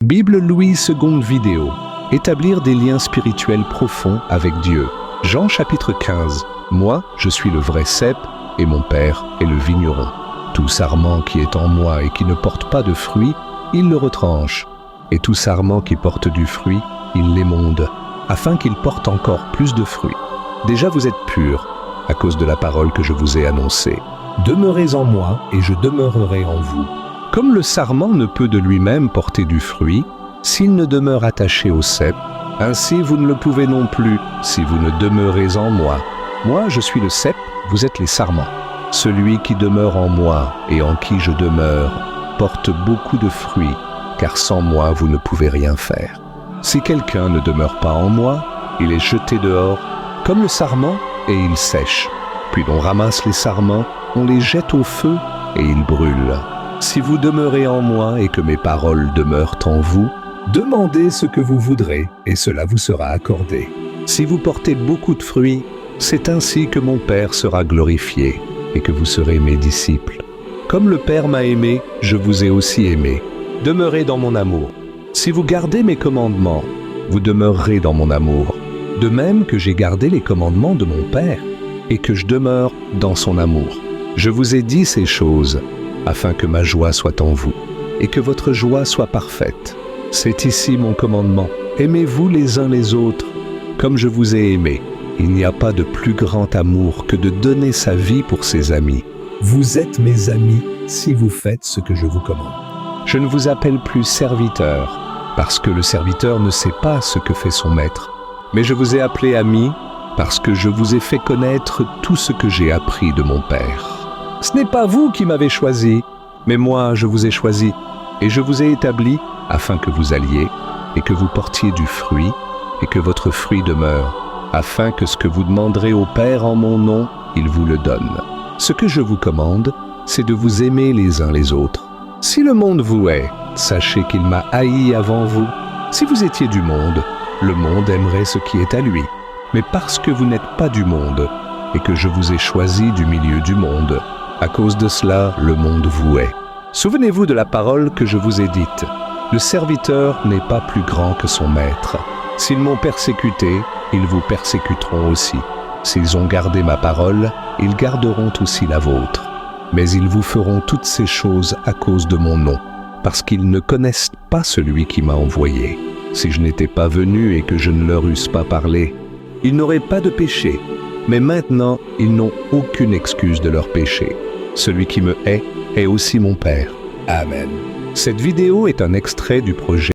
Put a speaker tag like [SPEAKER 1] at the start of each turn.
[SPEAKER 1] Bible Louis seconde vidéo. Établir des liens spirituels profonds avec Dieu. Jean chapitre 15. Moi, je suis le vrai cep, et mon Père est le vigneron. Tout sarment qui est en moi et qui ne porte pas de fruit, il le retranche. Et tout sarment qui porte du fruit, il l'émonde, afin qu'il porte encore plus de fruits. Déjà vous êtes purs, à cause de la parole que je vous ai annoncée. Demeurez en moi, et je demeurerai en vous. Comme le sarment ne peut de lui-même porter du fruit, s'il ne demeure attaché au cep, ainsi vous ne le pouvez non plus, si vous ne demeurez en moi. Moi, je suis le cep, vous êtes les sarments. Celui qui demeure en moi et en qui je demeure porte beaucoup de fruits, car sans moi vous ne pouvez rien faire. Si quelqu'un ne demeure pas en moi, il est jeté dehors, comme le sarment, et il sèche. Puis l'on ramasse les sarments, on les jette au feu, et ils brûlent. Si vous demeurez en moi et que mes paroles demeurent en vous, demandez ce que vous voudrez, et cela vous sera accordé. Si vous portez beaucoup de fruits, c'est ainsi que mon Père sera glorifié, et que vous serez mes disciples. Comme le Père m'a aimé, je vous ai aussi aimé. Demeurez dans mon amour. Si vous gardez mes commandements, vous demeurerez dans mon amour. De même que j'ai gardé les commandements de mon Père, et que je demeure dans son amour. Je vous ai dit ces choses, afin que ma joie soit en vous, et que votre joie soit parfaite. C'est ici mon commandement. Aimez-vous les uns les autres, comme je vous ai aimé. Il n'y a pas de plus grand amour que de donner sa vie pour ses amis. Vous êtes mes amis si vous faites ce que je vous commande. Je ne vous appelle plus serviteur, parce que le serviteur ne sait pas ce que fait son maître. Mais je vous ai appelé ami, parce que je vous ai fait connaître tout ce que j'ai appris de mon Père. Ce n'est pas vous qui m'avez choisi, mais moi je vous ai choisi, et je vous ai établi afin que vous alliez, et que vous portiez du fruit, et que votre fruit demeure, afin que ce que vous demanderez au Père en mon nom, il vous le donne. Ce que je vous commande, c'est de vous aimer les uns les autres. Si le monde vous hait, sachez qu'il m'a haï avant vous. Si vous étiez du monde, le monde aimerait ce qui est à lui. Mais parce que vous n'êtes pas du monde, et que je vous ai choisi du milieu du monde, à cause de cela, le monde vous hait. Souvenez-vous de la parole que je vous ai dite. Le serviteur n'est pas plus grand que son maître. S'ils m'ont persécuté, ils vous persécuteront aussi. S'ils ont gardé ma parole, ils garderont aussi la vôtre. Mais ils vous feront toutes ces choses à cause de mon nom, parce qu'ils ne connaissent pas celui qui m'a envoyé. Si je n'étais pas venu et que je ne leur eusse pas parlé, ils n'auraient pas de péché. Mais maintenant, ils n'ont aucune excuse de leur péché. Celui qui me hait est aussi mon Père. Amen. Cette vidéo est un extrait du projet